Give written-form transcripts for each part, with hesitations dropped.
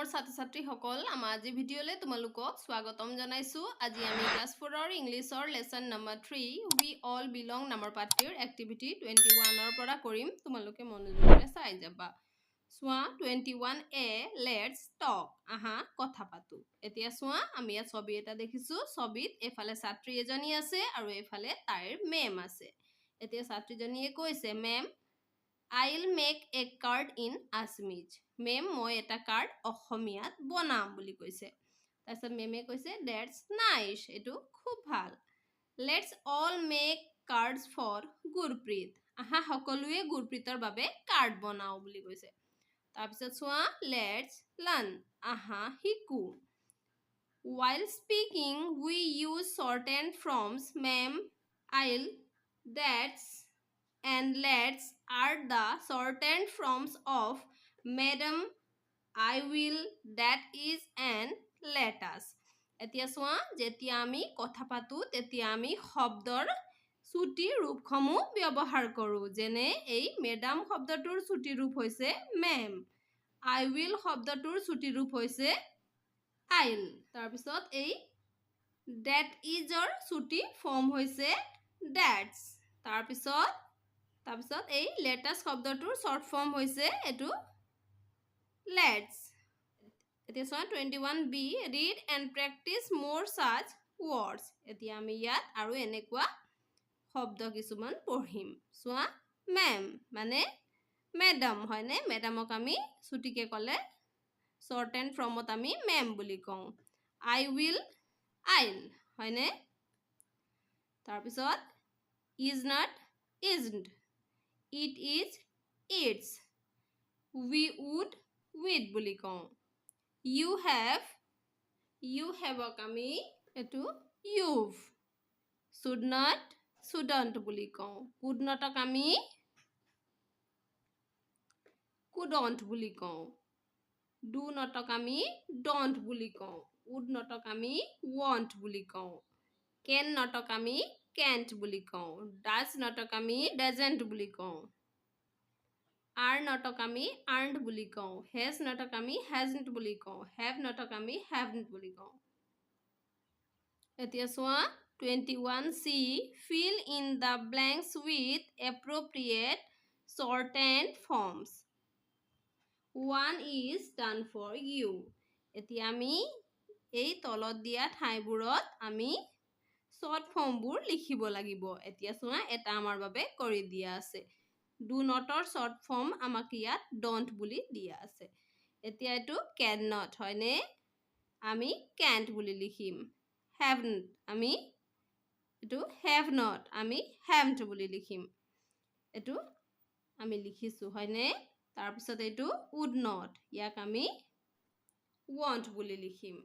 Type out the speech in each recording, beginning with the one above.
মোৰ ছাত্ৰ-ছাত্ৰীসকল আমাৰ আজি ভিডিঅ'লে তোমালোকক স্বাগতম জনাইছো। আজি আমি ক্লাছ 4ৰ ইংলিছৰ লেসন নম্বৰ 3 উই অল বিলং নামৰ পাঠটিৰ এক্টিভিটি 21ৰ পৰা কৰিম। তোমালোকে মনোযোগেৰে চাই যাবা। চোৱা 21 লেটস টক। আহা কথা পাতো। এতিয়া চোৱা আমি ইয়াত ছবি এটা দেখিছো। ছবিত এফালে ছাত্ৰী এজনী আছে আৰু এফালে তাইৰ মেম আছে। এতিয়া ছাত্ৰীজনীয়ে কৈছে ma'am I'll make a card in Assamese. Ma'am মই এটা কাৰ্ড অসমীয়াত বনাম বুলি কৈছে। তাৰপিছত মেমে কৈছে that's nice. এইটো খুব ভাল। Let's all make cards for Gurpreet. আহা সকলোৱে গুৰপ্ৰীতৰ বাবে কাৰ্ড বনাও বুলি কৈছে। তাৰপিছত চোৱা let's learn. আহা শিকো। While speaking we use shorthand forms. Ma'am, I'll, that's and let's are the shorthand forms of madam, I will, that is and let us. এতিয়া চোৱা যেতিয়া আমি কথা পাতো তেতিয়া আমি শব্দৰ ছুটি ৰূপসমূহ ব্যৱহাৰ কৰো। যেনে এই মেডাম শব্দটোৰ ছুটি ৰূপ হৈছে মেম, I will শব্দটোৰ ছুটি ৰূপ হৈছে I'll। তাৰপিছত এই that is ৰ ছুটি ফৰ্ম হৈছে that's। তাৰপিছত এই লেটাছ শব্দটোৰ শৰ্ট ফৰ্ম হৈছে এইটো লেটস। এতিয়া চোৱা 21b read and practice more such words. এতিয়া আমি ইয়াত আৰু এনেকুৱা শব্দ কিছুমান পঢ়িম। চোৱা মেম মানে মেডাম হয়নে? মেডামক আমি ছুটিকে ক'লে শৰ্ট এণ্ড ফৰ্মত আমি মেম বুলি কওঁ। I will, I'll হয়নে? তাৰপিছত is not, isn't, it is, it's, we would, we'd বুলি কওঁ। You have, you have-ক আমি এইটো you've, should not, shouldn't বুলি কওঁ। could not-ক আমি couldn't বুলি কওঁ। do not-ক আমি don't বুলি কওঁ। would not-ক আমি won't বুলি কওঁ। can not-ক আমি can't বুলি কওঁ। does not-ক আমি doesn't বুলি কওঁ। are not-ক আমি aren't বুলি কওঁ। has not-ক আমি hasn't বুলি কওঁ। have not-ক আমি haven't বুলি কওঁ। এতিয়া চোৱা 21c fill in the blanks with appropriate shorthand forms. One is done for you. এতিয়া আমি এই তলত দিয়া ঠাইবোৰত আমি শৰ্ট ফৰ্মবোৰ লিখিব লাগিব। এতিয়া চোৱা এটা আমাৰ বাবে কৰি দিয়া আছে। do not-ৰ শৰ্ট ফৰ্ম আমাক ইয়াত don't বুলি দিয়া আছে। এতিয়া এইটো can not হয়নে? আমি can't বুলি লিখিম। haven't আমি এইটো have not আমি haven't বুলি লিখিম। এইটো আমি লিখিছো হয়নে? তাৰপিছত এইটো would not ইয়াক আমি won't বুলি লিখিম।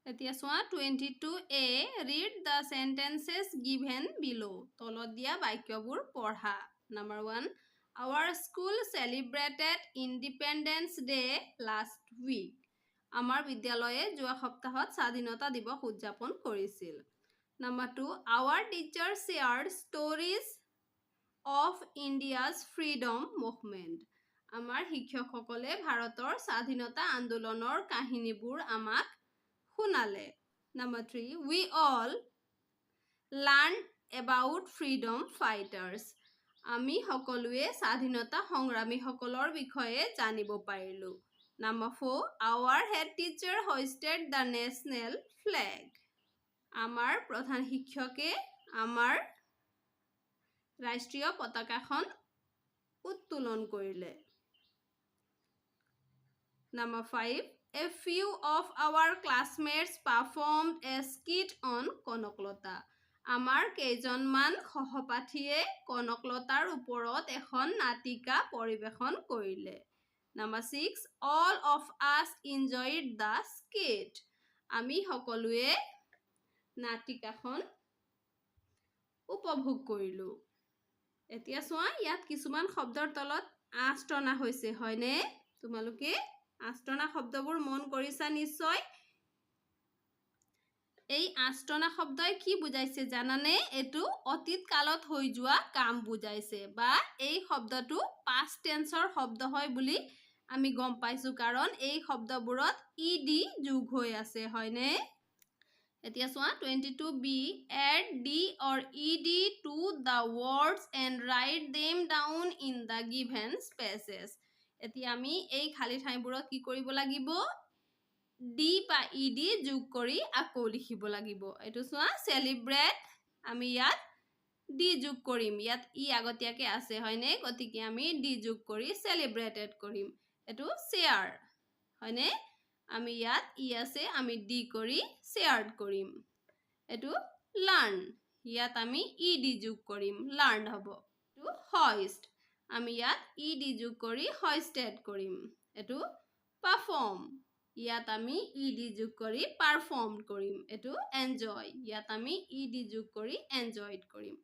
এতিয়া চোৱা 22a read the sentences given below. তলত দিয়া বাক্যবোৰ পঢ়া। Number 1 Our school celebrated Independence Day last week. আমাৰ বিদ্যালয়ে যোৱা সপ্তাহত স্বাধীনতা দিৱস উদযাপন কৰিছিল। Number 2 Our teacher shared stories of India's freedom movement. আমাৰ শিক্ষকসকলে ভাৰতৰ স্বাধীনতা আন্দোলনৰ কাহিনীবোৰ আমাক শুনালে। Number 3 We all learned about freedom fighters. আমি সকলোৱে স্বাধীনতা সংগ্ৰামীসকলৰ বিষয়ে জানিব পাৰিলো। Number 4 Our head teacher hoisted the national flag. আমাৰ প্ৰধান শিক্ষকে আমাৰ ৰাষ্ট্ৰীয় পতাকাখন উত্তোলন কৰিলে। Number 5 A few of our classmates performed a skit on Kanaklata. আমাৰ কেইজনমান সহপাঠীয়ে কনকলতাৰ ওপৰত এখন নাটিকা পৰিৱেশন কৰিলে। Number 6 All of us enjoyed the skit. আমি সকলোৱে নাটিকাখন উপভোগ কৰিলো। এতিয়া চোৱা ইয়াত কিছুমান শব্দৰ তলত আঁচ টনা হৈছে হয়নে? তোমালোকে আঁচটনা শব্দবোৰ মন কৰিছা নিশ্চয়। এই আঁচটনা শব্দই কি বুজাইছে জানানে? এইটো অতীত কালত হৈ যোৱা কাম বুজাইছে বা এই শব্দটো past tense-ৰ শব্দ হয় বুলি আমি গম পাইছো কাৰণ এই শব্দবোৰত ed যোগ হৈ আছে হয়নে এতিয়া চোৱা 22b add d or ed to the words and write them down in the given spaces এতিয়া আমি এই খালি ঠাইবোৰত কি কৰিব লাগিব d বা ed যোগ কৰি আকৌ লিখিব লাগিব এটো চোৱা celebrate আমি ইয়াত d যোগ কৰিম ইয়াত ই আগতীয়াকে আছে হয়নে গতিকে আমি d যোগ কৰি celebrated কৰিম এটো share হয়নে আমি ইয়াত ই আছে আমি d কৰি shared কৰিম এটো learn ইয়াত আমি ed যোগ কৰিম learned হ'ব এটো hoist আমি ইয়াত ed যোগ কৰি hoisted কৰিম এটো perform ইয়াত আমি ed যোগ কৰি performed কৰিম এটো enjoy ইয়াত আমি ed যোগ কৰি enjoyed কৰিম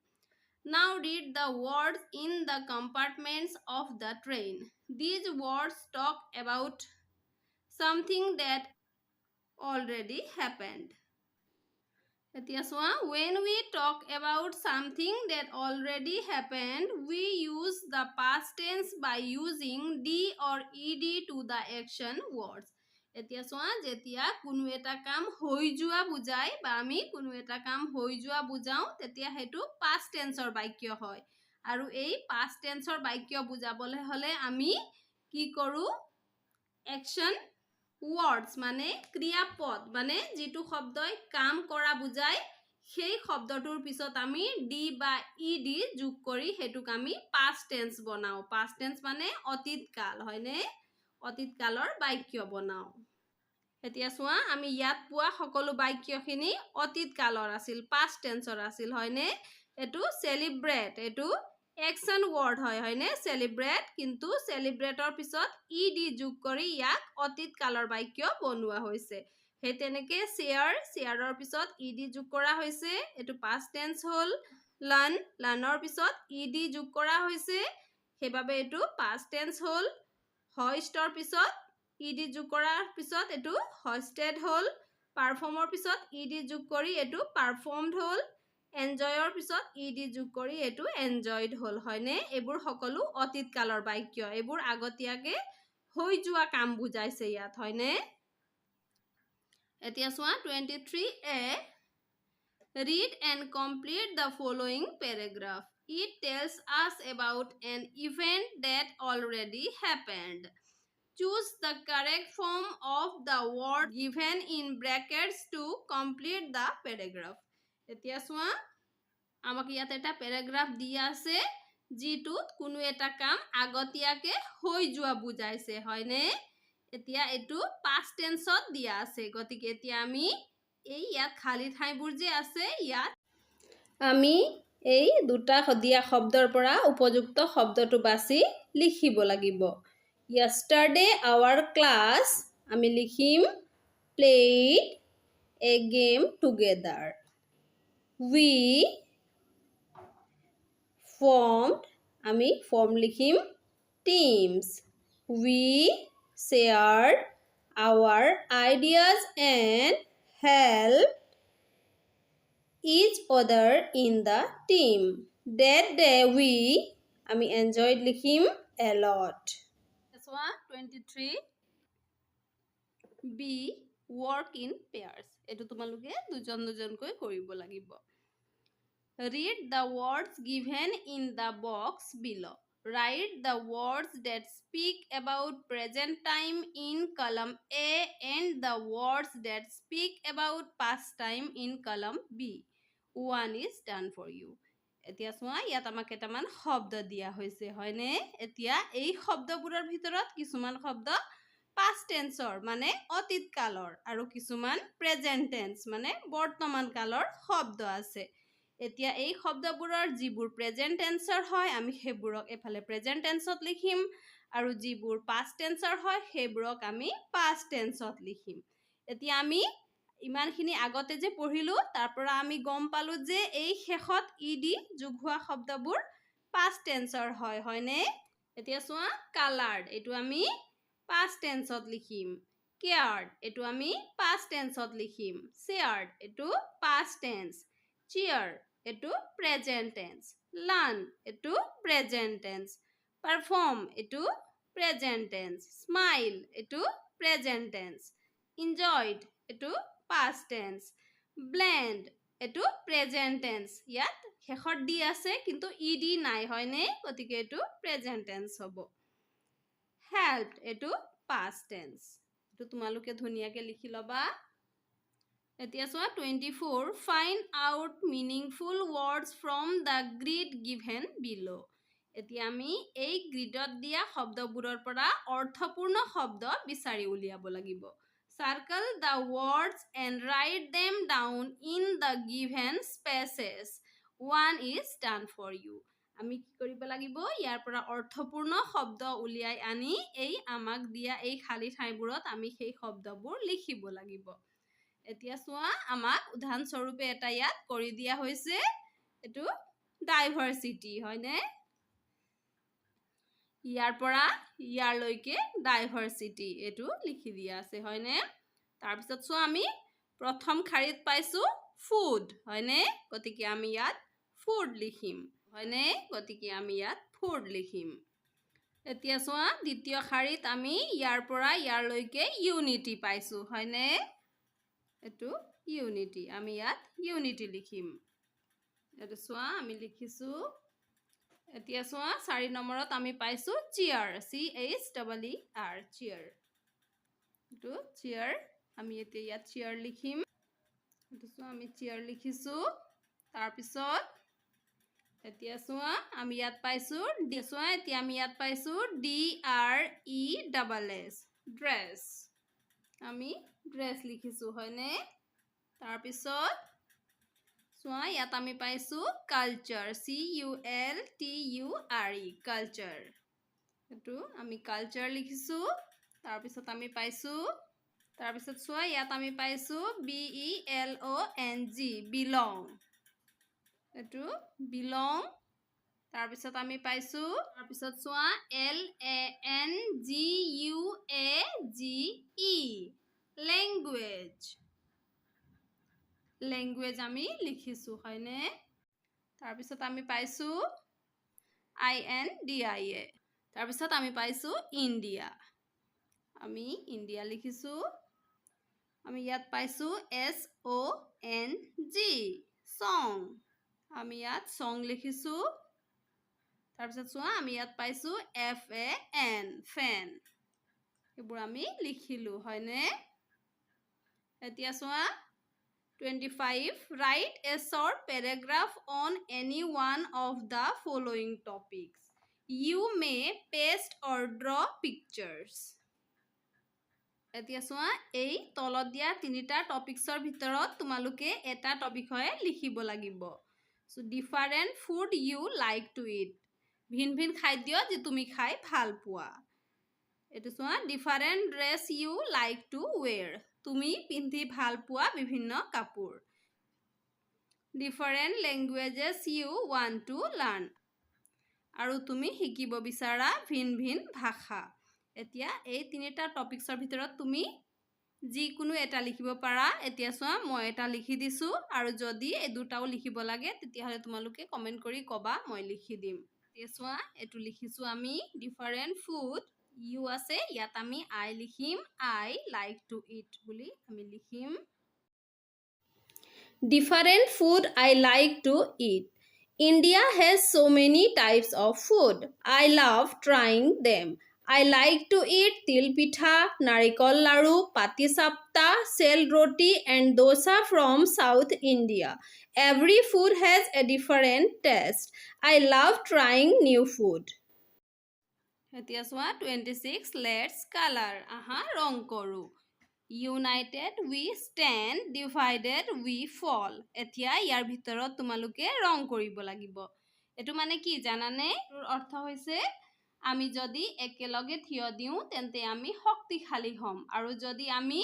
Now read the words in the compartments of the train. These words talk about something that already happened. When we talk about something that already happened, we use the past tense by using d or ed to the action words. এতিয়া চোৱা যেতিয়া কোনো এটা কাম হৈ যোৱা বুজায় বা আমি কোনো এটা কাম হৈ যোৱা বুজাও তেতিয়া হেতু past tenseৰ বাক্য হয় আৰু এই past tenseৰ বাক্য বুজাবলৈ হলে আমি কি কৰো action words মানে ক্ৰিয়াপদ মানে যেটো শব্দই কাম কৰা বুজায় সেই শব্দটোৰ পিছত আমি d বা ed যোগ কৰি হেতুক আমি past tense বনাও past tense মানে অতীত কাল হয়নে অতীত কালৰ বাক্য বনাও এতিয়া চোৱা আমি ইয়াত পোৱা সকলো বাক্যখিনি অতীত কালৰ আছিল past tenseৰ আছিল হয়নে এটো celebrate এটো action word হয়নে celebrate কিন্তু celebrateৰ পিছত ed যোগ কৰি ইয়াক অতীত কালৰ বাক্য বনোৱা হৈছে হে তেনেকে shareৰ পিছত ed যোগ কৰা হৈছে এটো past tense হল learnৰ পিছত ed যোগ কৰা হৈছে হেবাবে এটো past tense হল hoistৰ পিছত ed যোগ কৰাৰ পিছত এটো hoisted হল performৰ পিছত ed যোগ কৰি এটো performed হল enjoyৰ পিছত ed যোগ কৰি এটো enjoyed হল হয়নে এবোৰ সকলো অতীত কালৰ বাক্য এবোৰ আগতীয়াকে হৈ যোৱা কাম বুজাইছে ইয়াত হয়নে এতিয়া চোৱা 23a Read and complete the following paragraph. It tells us about an event that already happened. Choose the correct form of the word given in brackets to complete the paragraph. এতিয়া চোৱা আমাক ইয়াত এটা প্যাৰাগ্ৰাফ দিয়া আছে যেটোত কোনো এটা কাম আগতীয়াকে হৈ যোৱা বুজাইছে হয়নে এতিয়া এটো past tenseত দিয়া আছে গতিকে এতিয়া আমি এই ইয়াত খালি ঠাইবোৰ যে আছে ইয়াত আমি এই দুটা দিয়া শব্দৰ পৰা উপযুক্ত শব্দটো বাছি লিখিব লাগিব Yesterday our class আমি লিখিম played a game together we formed আমি form লিখিম teams we shared our ideas and helped each other in the team that day we আমি enjoyed লিখিম a lot 23 b work in pairs এটো তোমালোকে দুজন দুজনকৈ কৰিব লাগিব Read the words given in the box below Write the words that speak about present time in column A and the words that speak about past time in column B. One is done for you. এতিয়া চোৱা ইয়াত আমাক কেইটামান শব্দ দিয়া হৈছে হয়নে এতিয়া এই শব্দবোৰৰ ভিতৰত কিছুমান শব্দ past tenseৰ মানে অতীত কালৰ আৰু কিছুমান present tense মানে বৰ্তমান কালৰ শব্দ আছে এতিয়া এই শব্দবোৰৰ যিবোৰ প্ৰেজেন্ট টেন্সৰ হয় আমি হেবোৰক এফালে প্ৰেজেন্ট টেন্সত লিখিম আৰু যিবোৰ পাষ্ট টেন্সৰ হয় হেবোৰক আমি পাষ্ট টেন্সত লিখিম এতিয়া আমি ইমানখিনি আগতে যে পঢ়িলো তাৰ পৰা আমি গম পালো যে এই শেষত ed যোগ হোৱা শব্দবোৰ পাষ্ট টেন্সৰ হয় হয়নে এতিয়া চোৱা colored এটো আমি পাষ্ট টেন্সত লিখিম cared এটো আমি পাষ্ট টেন্সত লিখিম shared এটো পাষ্ট টেন্স cheer এটো present tense learn এটো present tense perform এটো প্ৰেজেন্ট টেন্স স্মাইল এটো প্ৰেজেন্ট টেন্স enjoyed এটো past tense blend এটো প্ৰেজেন্ট টেন্স ইয়াত শেষত দি আছে কিন্তু ed নাই হয়নে গতিকে এটো প্ৰেজেন্ট টেন্স হ'ব helped এটো past tense এটো তোমালোকে ধুনিয়াকে লিখি লবা এতিয়া চোৱা 24 find out meaningful words from the grid given below এতিয়া আমি এই গ্ৰিডত দিয়া শব্দবোৰৰ পৰা অৰ্থপূৰ্ণ শব্দ বিচাৰি উলিয়াব লাগিব circle the words and write them down in the given spaces one is done for you আমি কি কৰিব লাগিব ইয়াৰ পৰা অৰ্থপূৰ্ণ শব্দ উলিয়াই আনি এই আমাক দিয়া এই খালি ঠাইবোৰত আমি সেই শব্দবোৰ লিখিব লাগিব এতিয়া চোৱা আমাক উদাহৰণ স্বৰূপে এটা ইয়াত কৰি দিয়া হৈছে এটো ডাইভাৰ্সিটি হয়নে ইয়াৰ পৰা ইয়াৰ লৈকে ডাইভাৰ্সিটি এটো লিখি দিয়া আছে হয়নে তাৰ পিছত চোৱা আমি প্ৰথম খাৰিত পাইছো ফুড হয়নে গতিকে আমি ইয়াত ফুড লিখিম হয়নে গতিকে আমি ইয়াত ফুড লিখিম এতিয়া চোৱা দ্বিতীয় খাৰিত আমি ইয়াৰ পৰা ইয়াৰ লৈকে ইউনিটি পাইছো হয়নে এটো ইউনিটি আমি ইয়াত ইউনিটি লিখিম এটো চোৱা আমি লিখিছো এতিয়া চোৱা 4 নম্বৰত আমি পাইছো চেয়াৰ CHEER চেয়াৰ এটো চেয়াৰ আমি এতিয়া ইয়াত চেয়াৰ লিখিম এটো চোৱা আমি চেয়াৰ লিখিছো তাৰ পিছত এতিয়া চোৱা আমি ইয়াত পাইছো চোৱা এতিয়া আমি ইয়াত পাইছো DRESS ড্ৰেছ আমি ড্ৰেছ লিখিছো হয়নে তাৰ পিছত চোৱা ইয়াত আমি পাইছো কালচাৰ CULTURE কালচাৰ এটো আমি কালচাৰ লিখিছো তাৰ পিছত আমি পাইছো তাৰ পিছত চোৱা ইয়াত আমি পাইছো BELONG belong এটো belong তাৰ পিছত আমি পাইছো তাৰ পিছত চোৱা LANGUAGE language language আমি লিখিছো হয়নে তাৰ পিছত আমি পাইছো INDIA তাৰ পিছত আমি পাইছো ইন্ডিয়া আমি ইন্ডিয়া লিখিছো আমি ইয়াত পাইছো SONG song আমি ইয়াত song লিখিছো তাৰ পিছত চোৱা আমি ইয়াত পাইছো FAN fan এবোৰ আমি লিখিলো হয়নে এতিয়া চোৱা 25 write a short paragraph on any one of the following topics you may paste or draw pictures এতিয়া চোৱা এই তলত দিয়া তিনিটা টপিকছৰ ভিতৰত তোমালোকে এটা টপিক হয় লিখিব লাগিব so different food you like to eat ভিন ভিন খাদ্য যে তুমি খাই ভাল পোৱা এটো চোৱা different dress you like to wear তুমি পিন্ধি ভাল পোৱা বিভিন্ন কাপোৰ different languages you want to learn আৰু তুমি শিকিব বিচাৰা ভিন ভিন ভাষা এতিয়া এই তিনিটা টপিকছৰ ভিতৰত তুমি যিকোনো এটা লিখিব পাৰা এতিয়া চোৱা মই এটা লিখি দিছো আৰু যদি এই দুটাও লিখিব লাগে তেতিয়া হলে তোমালোকে কমেন্ট কৰি কবা মই লিখি দিম এতিয়া চোৱা এটো লিখিছো আমি ডিফাৰেন্ট ফুড ইউ আছে ইয়াত আমি আই লিখিম আই লাইক টু ইট বুলি আমি লিখিম different food I like to it India has so many types of food. I love trying them. I like to eat til pitha, narikol laru, pati sapta, sel roti and dosa from South India. Every food has a different taste. I love trying new food. এতিয়া চোৱা 26 let's color ৰং কৰো United we stand, divided we fall. এতিয়া ইয়াৰ ভিতৰত তোমালোকে ৰং কৰিব লাগিব এটো মানে কি জানানে অৰ্থ হৈছে আমি যদি একেলগে থিয় দিও তেন্তে আমি শক্তিশালী হম আৰু যদি আমি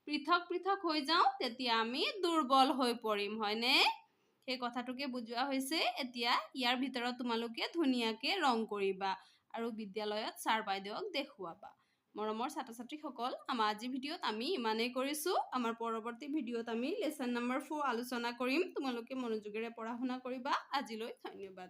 পৃথক পৃথক হৈ যাও তেতিয়া আমি দুৰ্বল হৈ পৰিম হয়নে এই কথাটোকে বুজোৱা হৈছে এতিয়া ইয়াৰ ভিতৰত তোমালোকে ধুনিয়াকে ৰং কৰিবা আৰু বিদ্যালয়ত ছাৰ বাইদেউক দেখুৱাবা মৰমৰ ছাত্ৰ-ছাত্ৰীসকল আমাৰ আজি ভিডিঅ'ত আমি ইমানেই কৰিছো আমাৰ পৰৱৰ্তী ভিডিঅ'ত আমি লেসন নম্বৰ 4 আলোচনা কৰিম তোমালোকে মনোযোগেৰে পঢ়া শুনা কৰিবা আজিলৈ ধন্যবাদ